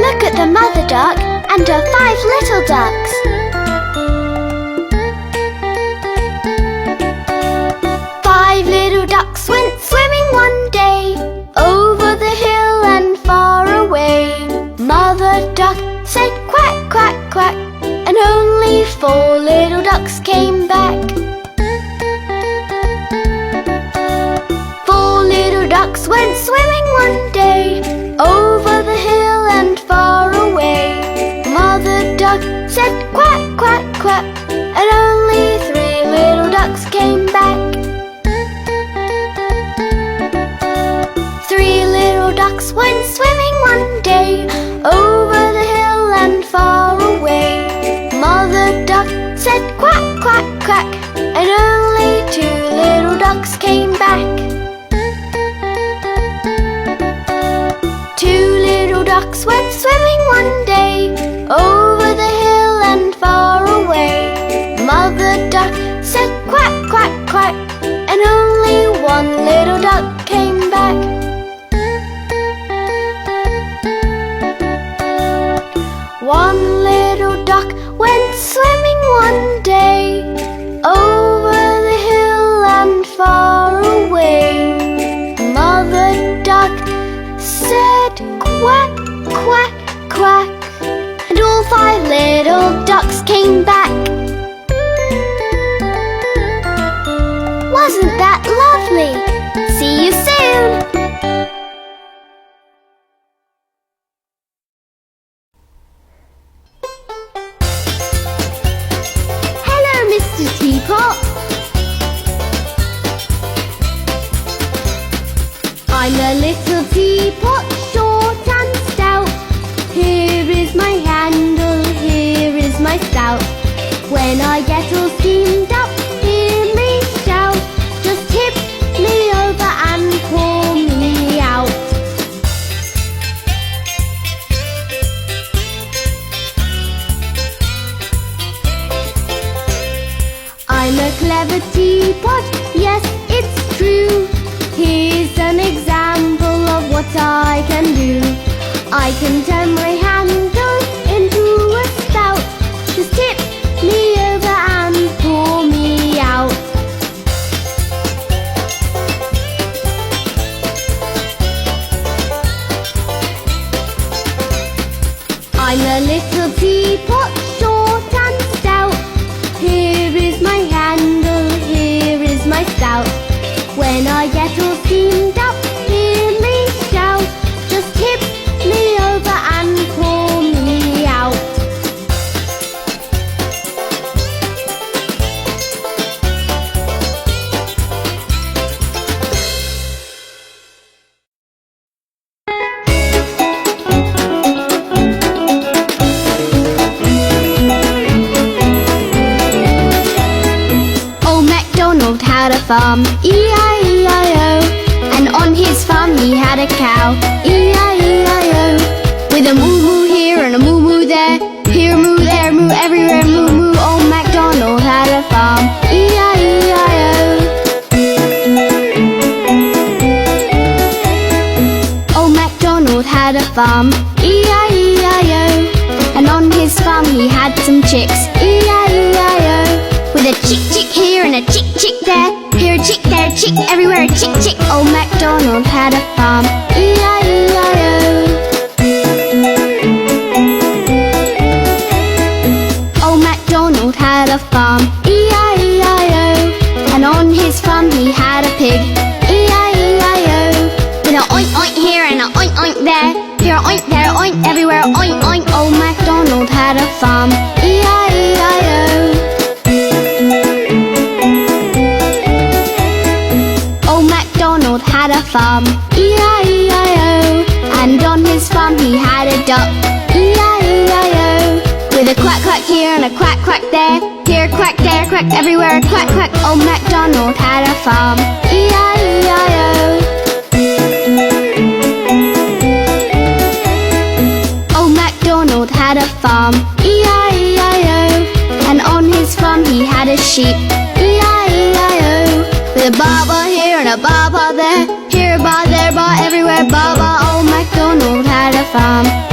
Look at the mother duck and her 5 little ducks. Five little ducks went swimming one day, over the hill and far away. Mother duck said quack, quack, quack, and only 4 little ducks came back. 4 little ducks went swimming one day, over the hill and far away. Mother duck said quack, quack, quack, and only 3 little ducks came back. 3 little ducks went swimming one day, over the hill and far away. Mother duck said quack, quack, quack, and only 2 little ducks came back. 2 little ducks went swimming one day, over the hill and far away. Mother duck said quack, quack, quack, and only 1 little duck came back. 1 little duck went swimming one day, over the hill and far away. Mother duck said quack, quack, quack, and all 5 little ducks came back. Wasn't that lovely? See you soon! Mr. Teapot. I'm a little teapot, short and stout. Here is my handle, here is my spout. When I get all steamed up, hear me shout. Just tip me over and pour me out. I'm a clever teapot, yes, it's true. Here's an example of what I can do. I can turn my handle into a spout. Just tip me over and pour me out. I'm a little teapot, short and stout. Here is my handle, here is my spout. When I get all steamed up, hear me shout. Just tip me over and pour me out. Had a farm, E-I-E-I-O, and on his farm he had a cow, E-I-E-I-O, with a moo-moo here and a moo-moo there, here a moo, there a moo, everywhere a moo-moo. Old MacDonald had a farm, E-I-E-I-O. Old MacDonald had a farm, E-I-E-I-O, and on his farm he had some chicks, E-I-E-I-O. With a chick chick here and a chick chick there, here a chick, there a chick, everywhere a chick chick. Old MacDonald had a farm, E-I-E-I-O. Old MacDonald had a farm, E-I-E-I-O, and on his farm he had a pig, E-I-E-I-O. With a oink oink here and a oink oink there, here a oink, there a oink, everywhere a oink oink. Old MacDonald had a farm, E-I-E-I-O. Had a farm, E-I-E-I-O, and on his farm he had a duck, E-I-E-I-O. With a quack quack here and a quack quack there, here a quack, there a quack, everywhere a quack quack. Old MacDonald had a farm, E-I-E-I-O. Old MacDonald had a farm, E-I-E-I-O, and on his farm he had a sheep, E-I-E-I-O. With a baa baa here and a baa baa bar there, here a bar, there a bar, everywhere a bar, bar. Old MacDonald had a farm.